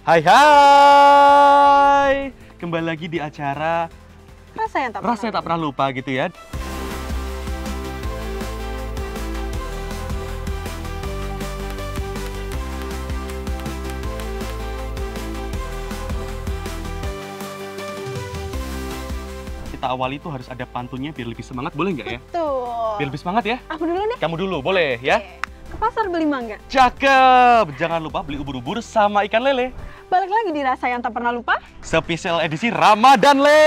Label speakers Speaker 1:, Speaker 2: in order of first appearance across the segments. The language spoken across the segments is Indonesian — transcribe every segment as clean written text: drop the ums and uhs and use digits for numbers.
Speaker 1: Hai hai, kembali lagi di acara
Speaker 2: Rasa yang tak
Speaker 1: pernah lupa gitu ya. Kita awali itu harus ada pantunnya biar lebih semangat, boleh nggak ya?
Speaker 2: Betul.
Speaker 1: Biar lebih semangat ya.
Speaker 2: Aku dulu nih.
Speaker 1: Kamu dulu, boleh ya?
Speaker 2: Ke pasar beli mangga.
Speaker 1: Cakep! Jangan lupa beli ubur-ubur sama ikan lele.
Speaker 2: Balik lagi di Rasa yang tak pernah lupa.
Speaker 1: Spesial edisi Ramadan Le.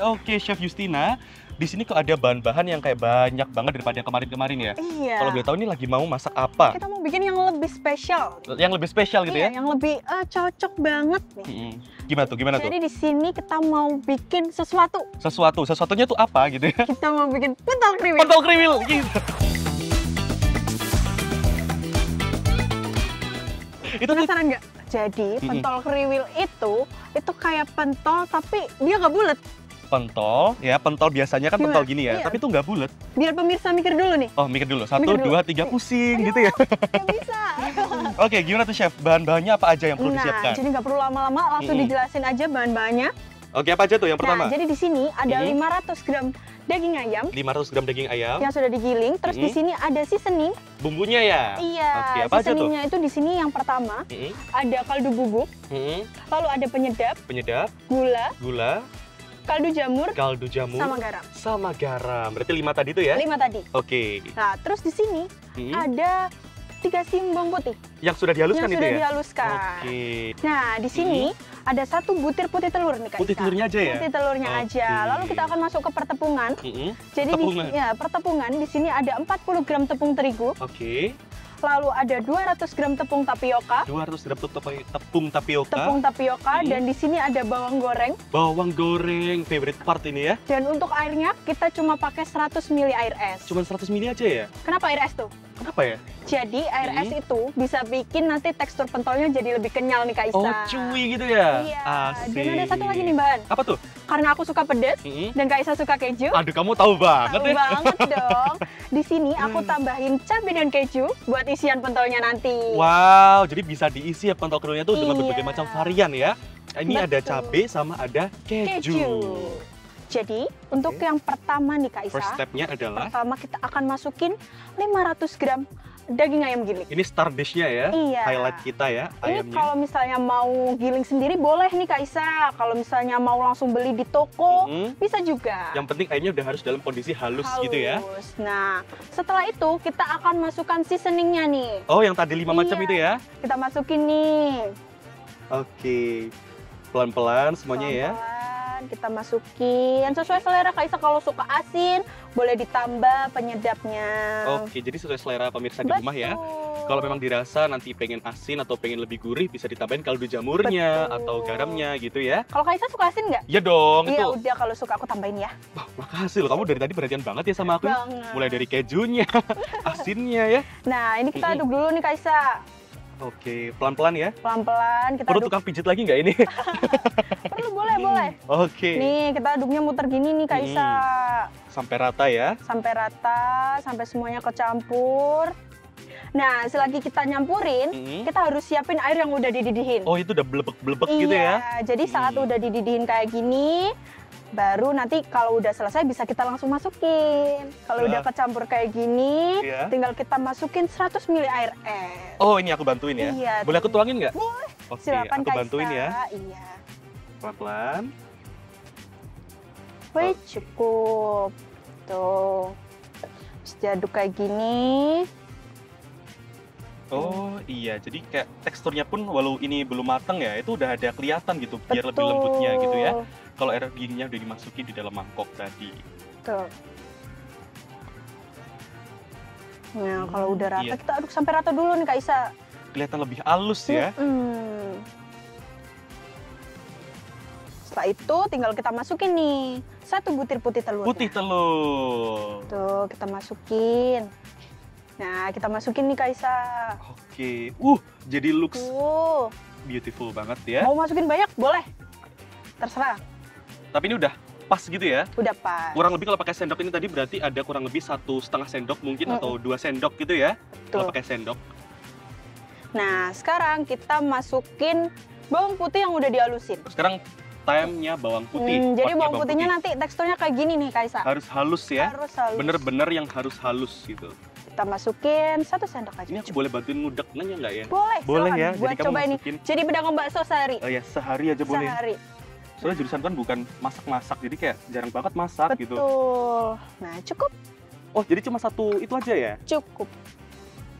Speaker 1: Oke, Chef Justina, di sini kok ada bahan-bahan yang kayak banyak banget daripada yang kemarin-kemarin ya?
Speaker 2: Iya.
Speaker 1: Kalau boleh tahu ini lagi mau masak apa?
Speaker 2: Kita mau bikin yang lebih spesial.
Speaker 1: Yang lebih spesial gitu
Speaker 2: Iya,
Speaker 1: ya?
Speaker 2: yang lebih cocok banget nih.
Speaker 1: Gimana tuh? Gimana tuh?
Speaker 2: Jadi di sini kita mau bikin sesuatu.
Speaker 1: Sesuatunya tuh apa gitu ya?
Speaker 2: Kita mau bikin pentol kriwil.
Speaker 1: Pentol kriwil gitu. Itu tuh
Speaker 2: Penasaran nggak? Jadi pentol kriwil itu kayak pentol tapi dia nggak bulat.
Speaker 1: pentol ya, pentol biasanya kan
Speaker 2: Gimana?
Speaker 1: pentol gini ya,
Speaker 2: Iya.
Speaker 1: tapi tuh nggak bulat.
Speaker 2: Biar pemirsa mikir dulu nih.
Speaker 1: Oh, mikir dulu. 1,
Speaker 2: Mikir dulu.
Speaker 1: 2, 3 pusing gitu ya.
Speaker 2: Nggak bisa.
Speaker 1: Oke, gimana tuh Chef? Bahan-bahannya apa aja yang perlu
Speaker 2: Nah,
Speaker 1: disiapkan?
Speaker 2: jadi nggak perlu lama-lama, langsung dijelasin aja bahan-bahannya.
Speaker 1: Oke, apa aja tuh yang pertama?
Speaker 2: Nah, jadi di sini ada 500 gram daging ayam
Speaker 1: 500 gram daging ayam.
Speaker 2: yang sudah digiling. Terus di sini ada seasoning.
Speaker 1: Bumbunya ya?
Speaker 2: Iya,
Speaker 1: Oke, apa aja tuh?
Speaker 2: seasoningnya itu di sini yang pertama ada kaldu bubuk, lalu ada penyedap,
Speaker 1: Penyedap,
Speaker 2: gula,
Speaker 1: gula,
Speaker 2: kaldu jamur,
Speaker 1: sama
Speaker 2: garam.
Speaker 1: Sama garam. Berarti 5 tadi tuh ya?
Speaker 2: 5 tadi.
Speaker 1: Oke.
Speaker 2: Nah, terus di sini ada 3 siung bawang putih
Speaker 1: Yang sudah dihaluskan
Speaker 2: yang
Speaker 1: itu
Speaker 2: sudah
Speaker 1: ya?
Speaker 2: dihaluskan.
Speaker 1: Oke.
Speaker 2: Nah, di sini ada 1 butir putih telur nih, Kak
Speaker 1: Putih
Speaker 2: Isa.
Speaker 1: telurnya aja ya?
Speaker 2: Putih telurnya aja.
Speaker 1: Oke.
Speaker 2: Lalu kita akan masuk ke pertepungan. Jadi
Speaker 1: Pertepungan.
Speaker 2: pertepungan di sini ada 40 gram tepung terigu,
Speaker 1: Oke.
Speaker 2: lalu ada 200 gram tepung tapioka,
Speaker 1: 200 gram tepung tapioka.
Speaker 2: Dan di sini ada bawang goreng.
Speaker 1: Bawang goreng, favorite part ini ya.
Speaker 2: Dan untuk airnya kita cuma pakai 100 ml air es.
Speaker 1: Cuman 100 ml aja ya?
Speaker 2: Kenapa air es tuh?
Speaker 1: Kenapa ya?
Speaker 2: Jadi air es itu bisa bikin nanti tekstur pentolnya jadi lebih kenyal nih, Kak Isa.
Speaker 1: Oh, cuy gitu ya?
Speaker 2: Iya.
Speaker 1: Asik.
Speaker 2: Dan ada satu lagi nih bahan.
Speaker 1: Apa tuh?
Speaker 2: Karena aku suka pedas dan Kak Isa suka keju.
Speaker 1: Aduh, kamu tahu banget
Speaker 2: Tahu
Speaker 1: ya?
Speaker 2: banget dong. Di sini aku tambahin cabai dan keju buat isian pentolnya nanti.
Speaker 1: Wow, jadi bisa diisi ya pentol kriwilnya tuh dengan
Speaker 2: Iya.
Speaker 1: berbagai macam varian ya. Ini ada
Speaker 2: Betul.
Speaker 1: cabai sama ada keju.
Speaker 2: Jadi, untuk yang pertama nih, Kak Isa.
Speaker 1: First step-nya adalah
Speaker 2: Pertama kita akan masukin 500 gram daging ayam giling.
Speaker 1: ini star dish-nya ya.
Speaker 2: Iya.
Speaker 1: Highlight kita ya,
Speaker 2: Ini
Speaker 1: ayamnya.
Speaker 2: kalau misalnya mau giling sendiri boleh nih, Kak Isa. Kalau misalnya mau langsung beli di toko, bisa juga.
Speaker 1: Yang penting ayamnya udah harus dalam kondisi halus gitu ya.
Speaker 2: Nah, setelah itu kita akan masukkan seasoningnya nih.
Speaker 1: Oh, yang tadi 5 macam
Speaker 2: Iya.
Speaker 1: itu ya?
Speaker 2: Kita masukin nih.
Speaker 1: Oke. Pelan-pelan semuanya ya.
Speaker 2: Pelan-pelan kita masukin sesuai selera, Kak Isa. Kalau suka asin boleh ditambah penyedapnya.
Speaker 1: Oke, jadi sesuai selera pemirsa di rumah ya.
Speaker 2: Betul.
Speaker 1: Kalau memang dirasa nanti pengen asin atau pengen lebih gurih, bisa ditambahin kaldu jamurnya
Speaker 2: Betul.
Speaker 1: atau garamnya gitu ya.
Speaker 2: Kalau Kak Isa suka asin nggak?
Speaker 1: Iya dong,
Speaker 2: Iya
Speaker 1: itu.
Speaker 2: udah, kalau suka aku tambahin ya.
Speaker 1: Wah, makasih loh, kamu dari tadi perhatian banget ya sama aku. ya.
Speaker 2: Banget.
Speaker 1: Mulai dari kejunya, asinnya ya.
Speaker 2: Nah, ini kita aduk dulu nih, Kak Isa.
Speaker 1: Oke, pelan-pelan ya.
Speaker 2: Pelan-pelan kita
Speaker 1: Perlu
Speaker 2: aduk.
Speaker 1: tukang pijit lagi nggak ini?
Speaker 2: Perlu, boleh.
Speaker 1: Oke,
Speaker 2: Nih, kita aduknya muter gini nih, Kak Isa.
Speaker 1: sampai rata ya.
Speaker 2: Sampai rata, sampai semuanya kecampur. Nah, selagi kita nyampurin, kita harus siapin air yang udah dididihin.
Speaker 1: Oh, itu udah blebek-blebek gitu ya.
Speaker 2: Iya, jadi saat udah dididihin kayak gini, baru nanti kalau udah selesai bisa kita langsung masukin. Kalau udah kecampur kayak gini,
Speaker 1: Iya.
Speaker 2: tinggal kita masukin 100 ml air es.
Speaker 1: Oh, ini aku bantuin ya.
Speaker 2: Iya,
Speaker 1: Boleh aku tuangin nggak?
Speaker 2: Boleh.
Speaker 1: Oke,
Speaker 2: Silakan,
Speaker 1: aku
Speaker 2: Kak
Speaker 1: bantuin
Speaker 2: Isa.
Speaker 1: ya.
Speaker 2: Iya.
Speaker 1: Pelan-pelan.
Speaker 2: Wih, cukup. Tuh. Terus diaduk kayak gini.
Speaker 1: Oh iya, jadi kayak teksturnya pun walau ini belum matang ya, itu udah ada kelihatan gitu, biar lebih lembutnya gitu ya. Kalau air giringnya udah dimasukin di dalam mangkok tadi.
Speaker 2: Tuh. Nah, kalau udah rata,
Speaker 1: iya.
Speaker 2: kita aduk sampai rata dulu nih, Kak Isa.
Speaker 1: Kelihatan lebih halus ya.
Speaker 2: Setelah itu tinggal kita masukin nih 1 butir putih telur.
Speaker 1: Putih telur.
Speaker 2: Tuh, kita masukin. Nah, kita masukin nih, Kak Isa.
Speaker 1: Oke. Jadi looks
Speaker 2: Tuh.
Speaker 1: beautiful banget ya.
Speaker 2: Mau masukin banyak? Boleh. Terserah.
Speaker 1: Tapi ini udah pas gitu ya.
Speaker 2: Udah pas.
Speaker 1: Kurang lebih kalau pakai sendok ini tadi berarti ada kurang lebih 1,5 sendok mungkin atau 2 sendok gitu ya. Kalau pakai sendok.
Speaker 2: Nah, sekarang kita masukin bawang putih yang udah dihalusin.
Speaker 1: Sekarang time-nya bawang putih.
Speaker 2: Jadi bawang putihnya nanti teksturnya kayak gini nih, Kaisa.
Speaker 1: Harus halus ya?
Speaker 2: Harus halus.
Speaker 1: Bener-bener yang harus halus gitu.
Speaker 2: Kita masukin 1 sendok aja.
Speaker 1: Ini aku boleh bantuin ngudeknya nggak ya?
Speaker 2: Boleh,
Speaker 1: Boleh
Speaker 2: silakan.
Speaker 1: ya,
Speaker 2: Buat
Speaker 1: jadi kamu
Speaker 2: coba ini.
Speaker 1: masukin.
Speaker 2: Jadi pedagang bakso sehari.
Speaker 1: Oh ya, sehari aja boleh.
Speaker 2: Sehari.
Speaker 1: Soalnya jurusan kan bukan masak-masak, jadi kayak jarang banget masak gitu.
Speaker 2: Betul. Nah, cukup.
Speaker 1: Oh, jadi cuma satu itu aja ya?
Speaker 2: Cukup.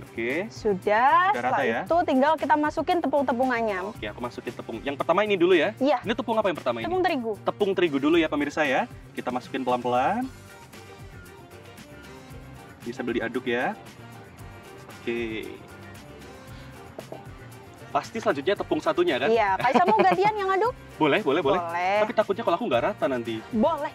Speaker 1: Oke.
Speaker 2: Sudah,
Speaker 1: Udah rata
Speaker 2: setelah
Speaker 1: ya?
Speaker 2: itu tinggal kita masukin tepung-tepungannya.
Speaker 1: Oke, aku masukin tepung. Yang pertama ini dulu ya?
Speaker 2: Iya,
Speaker 1: Ini tepung apa yang pertama ini?
Speaker 2: tepung terigu.
Speaker 1: Tepung terigu dulu ya pemirsa ya. Kita masukin pelan-pelan. Ini sambil diaduk ya. Oke. Pasti selanjutnya tepung satunya kan?
Speaker 2: Iya, Kaisa mau gantian yang aduk?
Speaker 1: Boleh, boleh, boleh.
Speaker 2: Boleh.
Speaker 1: Tapi takutnya kalau aku nggak rata nanti.
Speaker 2: Boleh,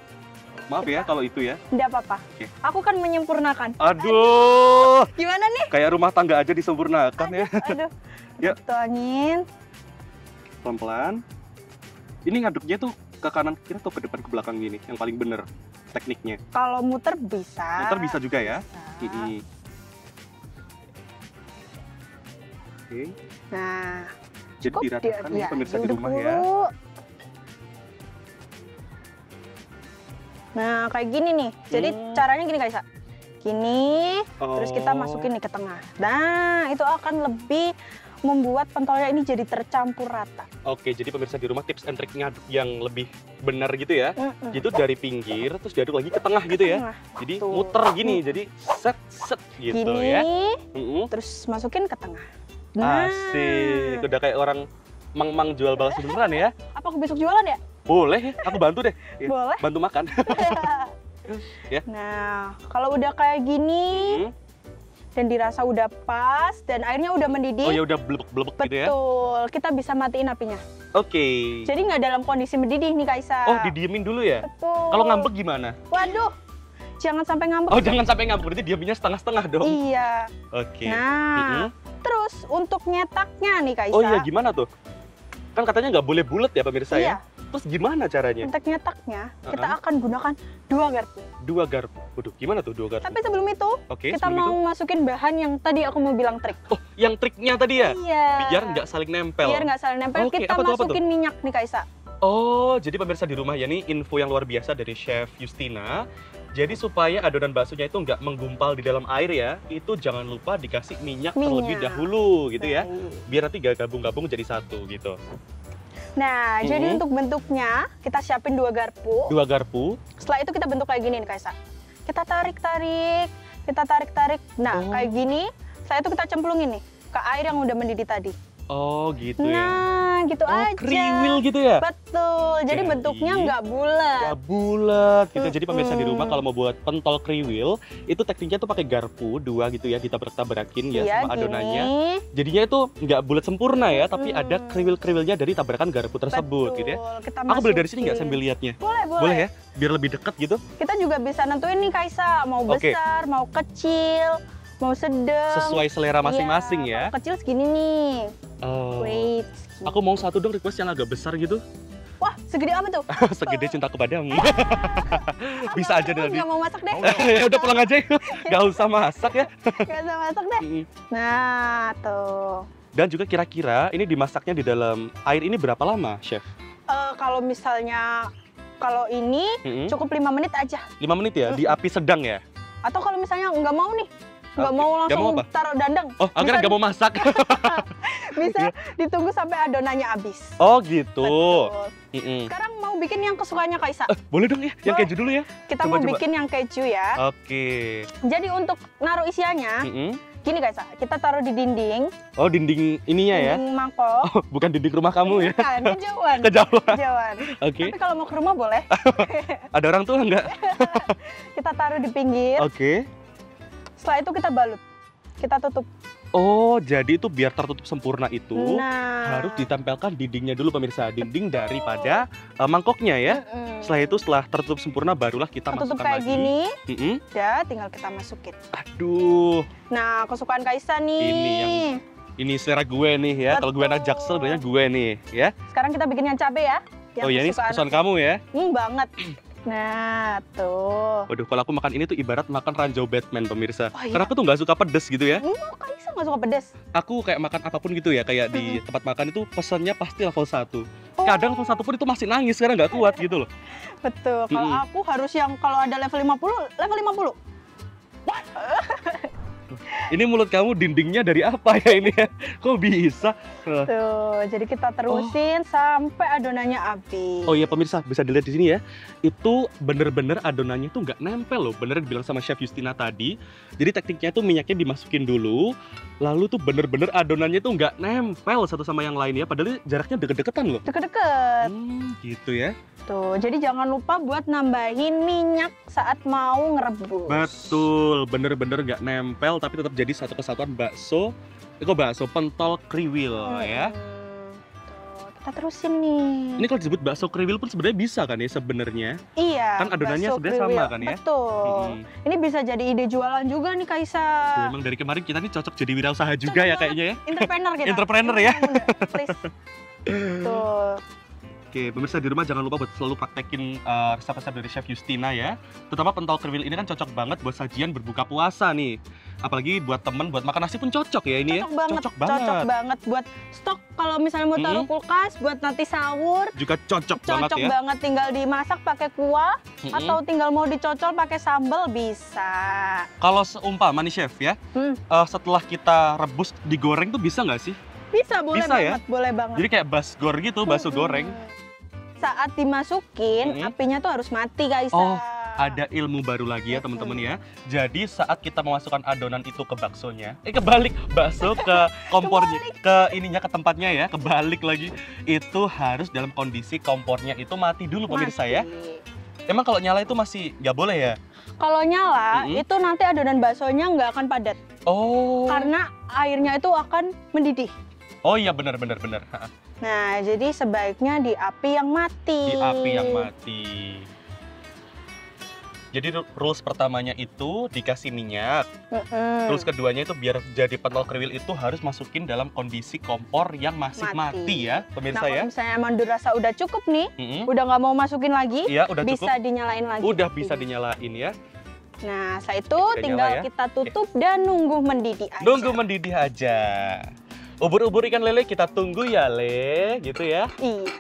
Speaker 1: Maaf ya kalau itu ya.
Speaker 2: tidak apa-apa.
Speaker 1: Oke.
Speaker 2: Aku kan menyempurnakan.
Speaker 1: Aduh,
Speaker 2: Gimana nih?
Speaker 1: kayak rumah tangga aja disempurnakan ya.
Speaker 2: Aduh,
Speaker 1: Ya.
Speaker 2: tuangin.
Speaker 1: Pelan-pelan. Ini ngaduknya tuh ke kanan kiri atau ke depan ke belakang gini? Yang paling bener tekniknya.
Speaker 2: Kalau muter bisa.
Speaker 1: Muter bisa juga ya?
Speaker 2: Bisa.
Speaker 1: Oke.
Speaker 2: Nah,
Speaker 1: Jadi
Speaker 2: cukup
Speaker 1: diratakan ya pemirsa di
Speaker 2: diaduk
Speaker 1: rumah ya.
Speaker 2: dulu. Nah, kayak gini nih. Jadi caranya gini, Kaisa. Gini, terus kita masukin nih ke tengah. Nah, itu akan lebih membuat pentolnya ini jadi tercampur rata.
Speaker 1: Oke, jadi pemirsa di rumah tips and trick ngaduk yang lebih benar gitu ya. Itu dari pinggir terus diaduk lagi ke tengah gitu ya.
Speaker 2: Tengah.
Speaker 1: Jadi
Speaker 2: Tuh.
Speaker 1: muter gini, jadi set set gitu
Speaker 2: Gini,
Speaker 1: ya.
Speaker 2: terus masukin ke tengah. Nah,
Speaker 1: Asik, udah kayak orang mang-mang jual bakso beneran ya.
Speaker 2: apa aku besok jualan ya?
Speaker 1: Boleh ya, aku bantu deh. Ya,
Speaker 2: Boleh.
Speaker 1: bantu makan. Ya.
Speaker 2: Nah, kalau udah kayak gini dan dirasa udah pas dan airnya udah mendidih.
Speaker 1: Oh ya udah blebek-blebek gitu ya.
Speaker 2: Betul, kita bisa matiin apinya.
Speaker 1: Oke.
Speaker 2: Jadi nggak dalam kondisi mendidih nih, Kaisa.
Speaker 1: Oh, didiemin dulu ya?
Speaker 2: Betul.
Speaker 1: Kalau ngambek gimana?
Speaker 2: Waduh, jangan sampai ngambek.
Speaker 1: Oh, jangan sampai ngambek, berarti diamnya setengah-setengah dong.
Speaker 2: Iya.
Speaker 1: Oke.
Speaker 2: Nah, terus untuk nyetaknya nih, Kaisa.
Speaker 1: Oh iya, gimana tuh? Kan katanya nggak boleh bulat ya pemirsa
Speaker 2: Iya.
Speaker 1: ya? Terus gimana caranya?
Speaker 2: Untuk nyetaknya, kita akan gunakan 2 garpu.
Speaker 1: 2 garpu. Waduh, gimana tuh 2 garpu?
Speaker 2: Tapi sebelum itu,
Speaker 1: Oke,
Speaker 2: kita
Speaker 1: sebelum
Speaker 2: mau masukin bahan yang tadi aku mau bilang trik.
Speaker 1: Oh, yang triknya tadi ya?
Speaker 2: Iya.
Speaker 1: Biar nggak saling nempel.
Speaker 2: Biar nggak saling nempel,
Speaker 1: Oke,
Speaker 2: kita
Speaker 1: apa tuh, apa
Speaker 2: masukin minyak nih, Kaisa.
Speaker 1: Oh, jadi pemirsa di rumah ya, ini info yang luar biasa dari Chef Justina. Jadi supaya adonan baksonya itu nggak menggumpal di dalam air ya, itu jangan lupa dikasih minyak terlebih dahulu gitu ya.
Speaker 2: Baik.
Speaker 1: Biar nanti nggak gabung-gabung jadi satu gitu.
Speaker 2: Nah, jadi untuk bentuknya, kita siapin 2 garpu.
Speaker 1: 2 garpu.
Speaker 2: Setelah itu kita bentuk kayak gini nih, Kaisa. Kita tarik-tarik, kita tarik-tarik. Nah, kayak gini. Setelah itu kita cemplungin nih ke air yang udah mendidih tadi.
Speaker 1: Oh, gitu ya.
Speaker 2: Nah, gitu aja.
Speaker 1: Kriwil gitu ya?
Speaker 2: Betul. Jadi bentuknya nggak bulat.
Speaker 1: Nggak bulat gitu. Jadi pemirsa di rumah kalau mau buat pentol kriwil, itu tekniknya tuh pakai garpu 2 gitu ya, ditabrak-tabrakin ya
Speaker 2: Iya,
Speaker 1: sama adonannya.
Speaker 2: gini.
Speaker 1: Jadinya itu nggak bulat sempurna ya, tapi ada kriwil-kriwilnya dari tabrakan garpu tersebut gitu ya.
Speaker 2: Kita
Speaker 1: Aku boleh dari sini
Speaker 2: masukin.
Speaker 1: nggak sambil lihatnya?
Speaker 2: Boleh, boleh.
Speaker 1: Boleh ya? Biar lebih dekat gitu.
Speaker 2: Kita juga bisa nentuin nih, Kaisa, mau
Speaker 1: Oke.
Speaker 2: besar, mau kecil, mau sedang.
Speaker 1: Sesuai selera masing-masing
Speaker 2: Iya,
Speaker 1: ya.
Speaker 2: kalau kecil segini nih.
Speaker 1: Oh.
Speaker 2: Wait, segini.
Speaker 1: Aku mau satu dong request yang agak besar gitu.
Speaker 2: Wah, segede apa tuh?
Speaker 1: Segede cinta kepadamu. Bisa aja nanti.
Speaker 2: Nggak mau masak deh.
Speaker 1: Ya udah pulang aja. Nggak usah masak ya.
Speaker 2: Nggak usah masak deh. Nah, tuh.
Speaker 1: Dan juga kira-kira ini dimasaknya di dalam air ini berapa lama, Chef?
Speaker 2: Kalau misalnya, kalau ini cukup 5 menit aja.
Speaker 1: 5 menit ya? Di api sedang ya?
Speaker 2: Atau kalau misalnya nggak mau nih, nggak
Speaker 1: Oke.
Speaker 2: mau
Speaker 1: Nggak
Speaker 2: langsung
Speaker 1: mau apa?
Speaker 2: taruh dandang.
Speaker 1: Oh, akhirnya nggak mau masak.
Speaker 2: Bisa ditunggu sampai adonannya habis.
Speaker 1: Oh gitu.
Speaker 2: Betul. Sekarang mau bikin yang kesukaannya Kaisa.
Speaker 1: Boleh dong ya, yang
Speaker 2: Boleh.
Speaker 1: keju dulu ya.
Speaker 2: Kita mau bikin yang keju ya.
Speaker 1: Oke.
Speaker 2: Jadi untuk naruh isiannya, gini Kaisa, kita taruh di dinding.
Speaker 1: Oh, dinding ininya ya?
Speaker 2: Dinding mangkok.
Speaker 1: Oh, bukan dinding rumah kamu ya?
Speaker 2: Bukan, kejauhan.
Speaker 1: Kejauhan.
Speaker 2: Kejauhan.
Speaker 1: Oke.
Speaker 2: Tapi kalau mau ke rumah boleh.
Speaker 1: Ada orang tua nggak?
Speaker 2: Kita taruh di pinggir.
Speaker 1: Oke.
Speaker 2: Setelah itu kita balut. Kita tutup.
Speaker 1: Oh, jadi itu biar tertutup sempurna itu
Speaker 2: Nah,
Speaker 1: harus ditempelkan dindingnya dulu pemirsa, dinding daripada mangkoknya ya. Setelah itu setelah tertutup sempurna barulah kita
Speaker 2: tutup
Speaker 1: masukkan
Speaker 2: kayak
Speaker 1: lagi.
Speaker 2: gini.
Speaker 1: Mm-mm.
Speaker 2: Ya, tinggal kita masukin.
Speaker 1: Aduh,
Speaker 2: Nah, kesukaan Kaisa nih.
Speaker 1: Ini ini selera gue nih ya. Kalau gue anak Jaksel berarti gue nih ya.
Speaker 2: Sekarang kita bikin yang cabe ya. Yang
Speaker 1: Oh ya, ini
Speaker 2: kesukaan
Speaker 1: pesan kamu ya.
Speaker 2: banget. Nah, tuh.
Speaker 1: Waduh, kalau aku makan ini tuh ibarat makan ranjau Batman pemirsa.
Speaker 2: Oh, iya?
Speaker 1: Karena aku tuh nggak suka pedes gitu ya.
Speaker 2: Kaisa nggak suka pedas?
Speaker 1: Aku kayak makan apapun gitu ya, kayak di tempat makan itu pesannya pasti level 1.
Speaker 2: Oh.
Speaker 1: Kadang level 1 pun itu masih nangis karena nggak kuat gitu loh.
Speaker 2: Betul. Kalau aku harus yang kalau ada level 50, level 50.
Speaker 1: Ini mulut kamu dindingnya dari apa ya ini ya? Kok bisa?
Speaker 2: Tuh, jadi kita terusin sampai adonannya habis.
Speaker 1: Oh iya pemirsa, bisa dilihat di sini ya. Itu bener-bener adonannya tuh nggak nempel loh. Bener dibilang sama Chef Justina tadi. Jadi tekniknya tuh minyaknya dimasukin dulu. Lalu tuh bener-bener adonannya tuh nggak nempel satu sama yang lain ya. Padahal jaraknya deket-deketan loh.
Speaker 2: Deket-deket.
Speaker 1: Gitu ya.
Speaker 2: Tuh, jadi jangan lupa buat nambahin minyak saat mau ngerebus.
Speaker 1: Betul, bener-bener nggak nempel tapi tetap jadi satu kesatuan bakso. Kok bakso pentol kriwil ya.
Speaker 2: Tuh, kita terusin nih.
Speaker 1: Ini kalau disebut bakso kriwil pun sebenarnya bisa kan ya sebenarnya?
Speaker 2: Iya.
Speaker 1: Kan adonannya
Speaker 2: bakso
Speaker 1: sebenarnya sama
Speaker 2: kriwil.
Speaker 1: kan ya?
Speaker 2: Betul. Ini bisa jadi ide jualan juga nih Kaisa.
Speaker 1: Memang dari kemarin kita nih cocok jadi wirausaha juga ya kayaknya ya.
Speaker 2: Entrepreneur kita.
Speaker 1: Entrepreneur ya.
Speaker 2: Please. Tuh.
Speaker 1: Oke, pemirsa di rumah jangan lupa buat selalu praktekin resep-resep dari Chef Justina ya. Terutama pentol kriwil ini kan cocok banget buat sajian berbuka puasa nih. Apalagi buat temen, buat makan nasi pun cocok ya ini
Speaker 2: Cocok banget,
Speaker 1: Cocok banget.
Speaker 2: Cocok banget buat stok kalau misalnya mau taruh kulkas buat nanti sahur.
Speaker 1: Juga cocok banget
Speaker 2: Cocok
Speaker 1: ya.
Speaker 2: banget tinggal dimasak pakai kuah atau tinggal mau dicocol pakai sambal bisa.
Speaker 1: Kalau seumpama nih Chef ya, setelah kita rebus digoreng tuh bisa nggak sih?
Speaker 2: Bisa, boleh
Speaker 1: Bisa
Speaker 2: banget,
Speaker 1: ya?
Speaker 2: boleh banget.
Speaker 1: Jadi kayak basgor gitu, bakso goreng.
Speaker 2: Saat dimasukin, apinya tuh harus mati Kaisa.
Speaker 1: Oh, ada ilmu baru lagi ya teman-teman ya. Jadi saat kita memasukkan adonan itu ke baksonya, kebalik bakso ke kompornya, ke ininya ke tempatnya ya, kebalik lagi. Itu harus dalam kondisi kompornya itu mati dulu pemirsa ya. Emang kalau nyala itu masih nggak boleh ya?
Speaker 2: Kalau nyala, itu nanti adonan baksonya nggak akan padat.
Speaker 1: Oh.
Speaker 2: Karena airnya itu akan mendidih.
Speaker 1: Oh iya benar.
Speaker 2: Nah, jadi sebaiknya di api yang mati.
Speaker 1: Di api yang mati. Jadi rules pertamanya itu dikasih minyak. Rules keduanya itu biar jadi pentol kriwil itu harus masukin dalam kondisi kompor yang masih mati ya, pemirsa
Speaker 2: nah,
Speaker 1: ya.
Speaker 2: Kalau misalnya emang dirasa udah cukup nih, udah nggak mau masukin lagi,
Speaker 1: iya, udah
Speaker 2: bisa
Speaker 1: cukup.
Speaker 2: dinyalain lagi.
Speaker 1: Udah bisa dinyalain ya.
Speaker 2: Nah, setelah itu tinggal
Speaker 1: nyala ya.
Speaker 2: kita tutup dan nunggu mendidih aja.
Speaker 1: Nunggu mendidih aja. Ubur-ubur ikan lele kita tunggu ya, Le, gitu ya.
Speaker 2: Iya.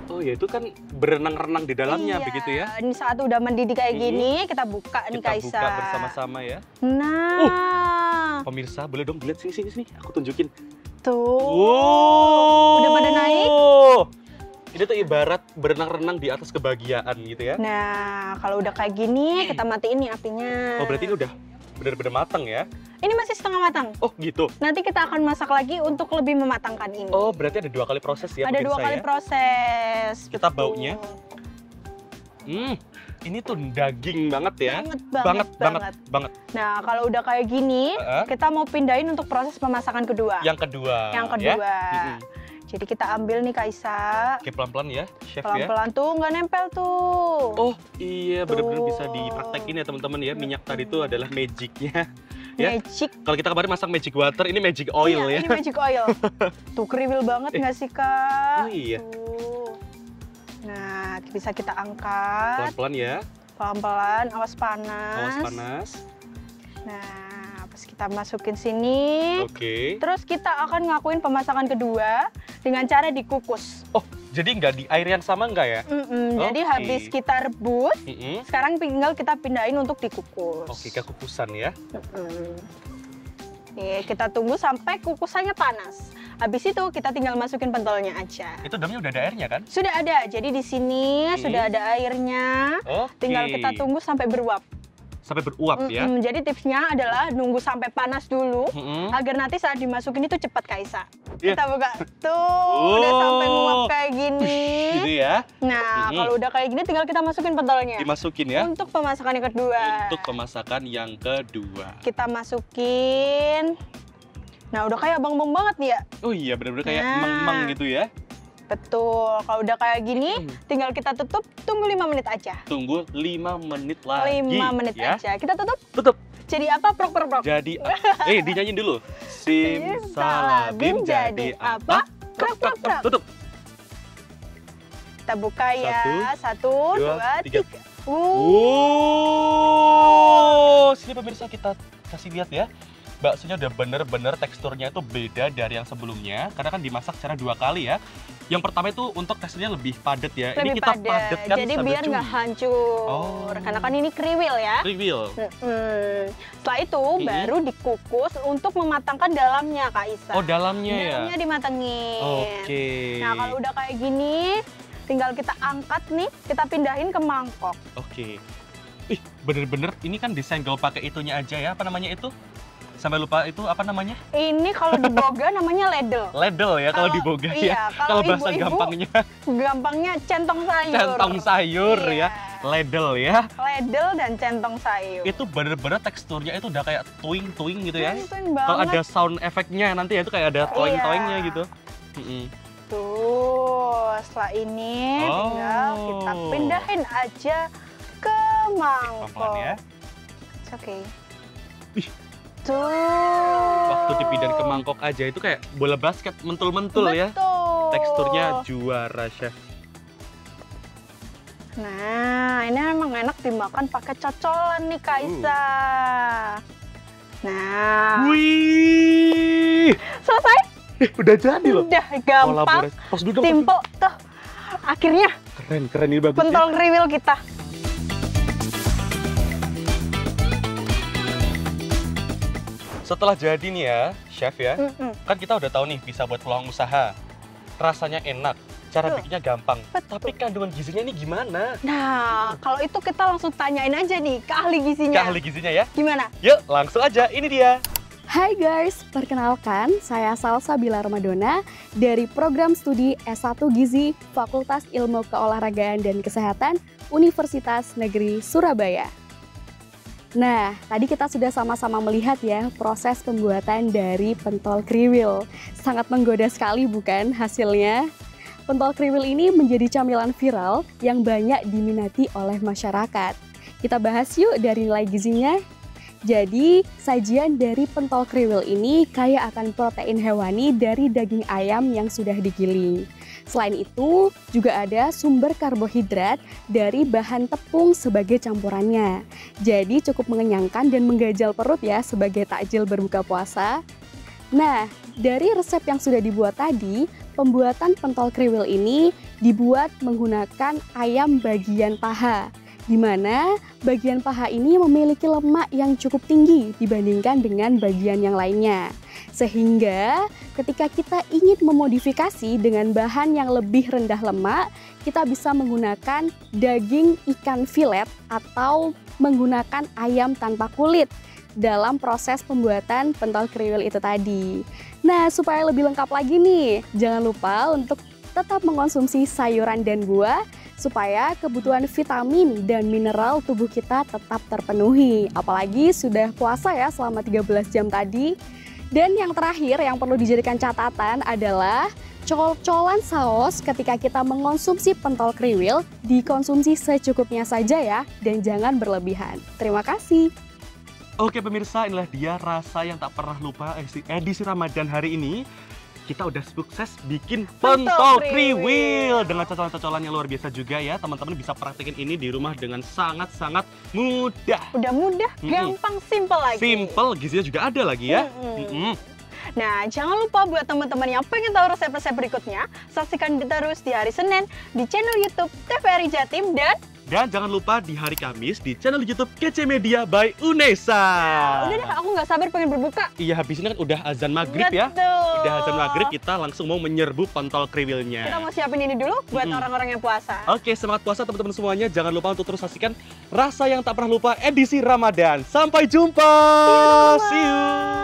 Speaker 1: Oh ya, itu kan berenang-renang di dalamnya
Speaker 2: iya.
Speaker 1: begitu ya.
Speaker 2: Ini saat udah mendidih kayak gini, kita buka nih
Speaker 1: Kita
Speaker 2: Kaisa.
Speaker 1: buka bersama-sama ya.
Speaker 2: Nah.
Speaker 1: Pemirsa, boleh dong dilihat sini. Aku tunjukin.
Speaker 2: Tuh.
Speaker 1: Wow.
Speaker 2: Udah pada naik.
Speaker 1: Ini tuh ibarat berenang-renang di atas kebahagiaan gitu ya.
Speaker 2: Nah, kalau udah kayak gini, kita matiin nih apinya.
Speaker 1: Oh, berarti ini udah benar-benar matang ya?
Speaker 2: Ini masih setengah matang.
Speaker 1: Oh, gitu.
Speaker 2: Nanti kita akan masak lagi untuk lebih mematangkan ini.
Speaker 1: Oh, berarti ada 2 kali proses ya?
Speaker 2: Ada 2 kali
Speaker 1: ya?
Speaker 2: proses.
Speaker 1: Kita
Speaker 2: betul.
Speaker 1: baunya. Ini tuh daging banget ya. Banget.
Speaker 2: Nah, kalau udah kayak gini, kita mau pindahin untuk proses pemasakan kedua.
Speaker 1: Yang kedua.
Speaker 2: Ya? Jadi kita ambil nih Kaisa.
Speaker 1: Oke, pelan-pelan ya, Chef ya.
Speaker 2: Pelan-pelan tuh, nggak nempel tuh.
Speaker 1: Oh iya, benar-benar bisa dipraktekin ya teman-teman ya. Minyak tadi itu adalah magicnya. Ya.
Speaker 2: Magic.
Speaker 1: Kalau kita kemarin masak magic water, ini magic oil ya.
Speaker 2: Ini magic oil. Tuh kriwil banget nggak sih Kak?
Speaker 1: Oh iya.
Speaker 2: Tuh. Nah, bisa kita angkat.
Speaker 1: Pelan-pelan ya.
Speaker 2: Pelan-pelan, awas panas.
Speaker 1: Awas panas.
Speaker 2: Nah, pas kita masukin sini.
Speaker 1: Oke.
Speaker 2: Terus kita akan ngakuin pemasakan kedua dengan cara dikukus.
Speaker 1: Oh, jadi nggak di air yang sama nggak ya?
Speaker 2: Jadi habis kita rebus, sekarang tinggal kita pindahin untuk dikukus.
Speaker 1: Oke, kekukusan ya.
Speaker 2: Nih, kita tunggu sampai kukusannya panas. Habis itu kita tinggal masukin pentolnya aja.
Speaker 1: Itu dalamnya udah ada airnya kan?
Speaker 2: Sudah ada. Jadi di sini sudah ada airnya. Tinggal kita tunggu sampai beruap.
Speaker 1: Sampai beruap ya.
Speaker 2: Jadi tipsnya adalah nunggu sampai panas dulu agar nanti saat dimasukin itu cepat Kaisa. Kita buka tuh, udah sampai nguap kayak gini.
Speaker 1: Gitu ya.
Speaker 2: Nah, kalau udah kayak gini tinggal kita masukin pentolnya.
Speaker 1: Dimasukin ya.
Speaker 2: Untuk pemasakan yang kedua.
Speaker 1: Untuk pemasakan yang kedua.
Speaker 2: Kita masukin. Nah, udah kayak bang-bang banget nih ya.
Speaker 1: Oh iya, benar-benar kayak meng-meng gitu ya.
Speaker 2: Betul. Kalau udah kayak gini, tinggal kita tutup, tunggu 5 menit aja.
Speaker 1: Tunggu 5 menit lagi.
Speaker 2: 5 menit
Speaker 1: ya.
Speaker 2: aja. Kita tutup.
Speaker 1: Tutup.
Speaker 2: Jadi apa? Prok.
Speaker 1: Jadi dinyanyiin dulu. Simsalabim jadi apa?
Speaker 2: Prak.
Speaker 1: Tutup.
Speaker 2: Kita buka ya. Satu, dua, tiga.
Speaker 1: Sini pemirsa kita kasih lihat ya. Baksonya udah bener-bener teksturnya itu beda dari yang sebelumnya. Karena kan dimasak secara 2 kali ya. Yang pertama itu untuk teksturnya lebih padat ya. Ini kita padatkan
Speaker 2: jadi biar nggak hancur. Karena kan ini kriwil ya.
Speaker 1: Kriwil.
Speaker 2: Setelah itu baru dikukus untuk mematangkan dalamnya, Kak Isa.
Speaker 1: Oh, dalamnya ya?
Speaker 2: Dalamnya dimatengin.
Speaker 1: Oke.
Speaker 2: Nah, kalau udah kayak gini, tinggal kita angkat nih, kita pindahin ke mangkok.
Speaker 1: Oke. Ih, bener-bener ini kan disenggol pakai itunya aja ya. Apa namanya itu? Sampai lupa itu apa namanya?
Speaker 2: Ini kalau di Boga namanya ledel.
Speaker 1: Ledel ya kalau di Boga ya. Kalau bahasa gampangnya.
Speaker 2: Gampangnya centong sayur.
Speaker 1: Centong sayur ya. Ledel ya.
Speaker 2: Ledel dan centong sayur.
Speaker 1: Itu bener-bener teksturnya itu udah kayak tuing-tuing gitu ya.
Speaker 2: Kalau
Speaker 1: ada sound efeknya nanti ya itu kayak ada toing-toingnya gitu.
Speaker 2: Tuh, setelah ini tinggal kita pindahin aja ke mangkok.
Speaker 1: Ya.
Speaker 2: Oke.
Speaker 1: Ih.
Speaker 2: Tuh.
Speaker 1: Waktu dipindahin ke mangkok aja itu kayak bola basket mentul-mentul ya. Teksturnya juara, Chef.
Speaker 2: Nah, ini memang enak dimakan pakai cocolan nih, Kak Isa. Nah.
Speaker 1: Wih.
Speaker 2: Selesai?
Speaker 1: Udah jadi loh.
Speaker 2: Udah gampang. Simple tuh. Akhirnya.
Speaker 1: Keren ini bagus.
Speaker 2: Pentol kriwil kita.
Speaker 1: Setelah jadi nih ya, Chef ya, kan kita udah tahu nih bisa buat peluang usaha. Rasanya enak, cara bikinnya gampang. Tapi kandungan gizinya ini gimana?
Speaker 2: Nah, kalau itu kita langsung tanyain aja nih ke ahli gizinya.
Speaker 1: Ke ahli gizinya ya?
Speaker 2: Gimana?
Speaker 1: Yuk, langsung aja. Ini dia.
Speaker 3: Hai guys, perkenalkan saya Salsabila Ramadona dari program studi S1 Gizi Fakultas Ilmu Keolahragaan dan Kesehatan Universitas Negeri Surabaya. Nah, tadi kita sudah sama-sama melihat ya proses pembuatan dari pentol kriwil. Sangat menggoda sekali bukan hasilnya? Pentol kriwil ini menjadi camilan viral yang banyak diminati oleh masyarakat. Kita bahas yuk dari nilai gizinya. Jadi, sajian dari pentol kriwil ini kaya akan protein hewani dari daging ayam yang sudah digiling. Selain itu, juga ada sumber karbohidrat dari bahan tepung sebagai campurannya. Jadi cukup mengenyangkan dan menggajal perut ya sebagai takjil berbuka puasa. Nah, dari resep yang sudah dibuat tadi, pembuatan pentol kriwil ini dibuat menggunakan ayam bagian paha, di mana bagian paha ini memiliki lemak yang cukup tinggi dibandingkan dengan bagian yang lainnya. Sehingga ketika kita ingin memodifikasi dengan bahan yang lebih rendah lemak, kita bisa menggunakan daging ikan filet atau menggunakan ayam tanpa kulit dalam proses pembuatan pentol kriwil itu tadi. Nah, supaya lebih lengkap lagi nih, jangan lupa untuk tetap mengkonsumsi sayuran dan buah supaya kebutuhan vitamin dan mineral tubuh kita tetap terpenuhi. Apalagi sudah puasa ya selama 13 jam tadi. Dan yang terakhir yang perlu dijadikan catatan adalah col-colan saus ketika kita mengonsumsi pentol kriwil dikonsumsi secukupnya saja ya dan jangan berlebihan. Terima kasih.
Speaker 1: Oke pemirsa, inilah dia rasa yang tak pernah lupa edisi Ramadan hari ini. Kita udah sukses bikin pentol kriwil dengan cocolan-cocolan yang luar biasa juga ya. Teman-teman bisa praktekin ini di rumah dengan sangat-sangat mudah.
Speaker 2: Udah mudah, gampang, simple lagi.
Speaker 1: Simple, gizinya juga ada lagi ya.
Speaker 2: Nah, jangan lupa buat teman-teman yang pengen tahu resep-resep berikutnya, saksikan terus di hari Senin di channel YouTube TVRI Jatim
Speaker 1: dan jangan lupa di hari Kamis di channel YouTube Kece Media by Unesa.
Speaker 2: Nah, udah deh, aku nggak sabar pengen berbuka.
Speaker 1: Iya, habis ini kan udah azan maghrib ya. Udah azan maghrib, kita langsung mau menyerbu pentol kriwilnya.
Speaker 2: Kita mau siapin ini dulu buat orang-orang yang puasa.
Speaker 1: Oke, semangat puasa teman-teman semuanya. Jangan lupa untuk terus saksikan Rasa yang Tak Pernah Lupa edisi Ramadan. Sampai jumpa. See you.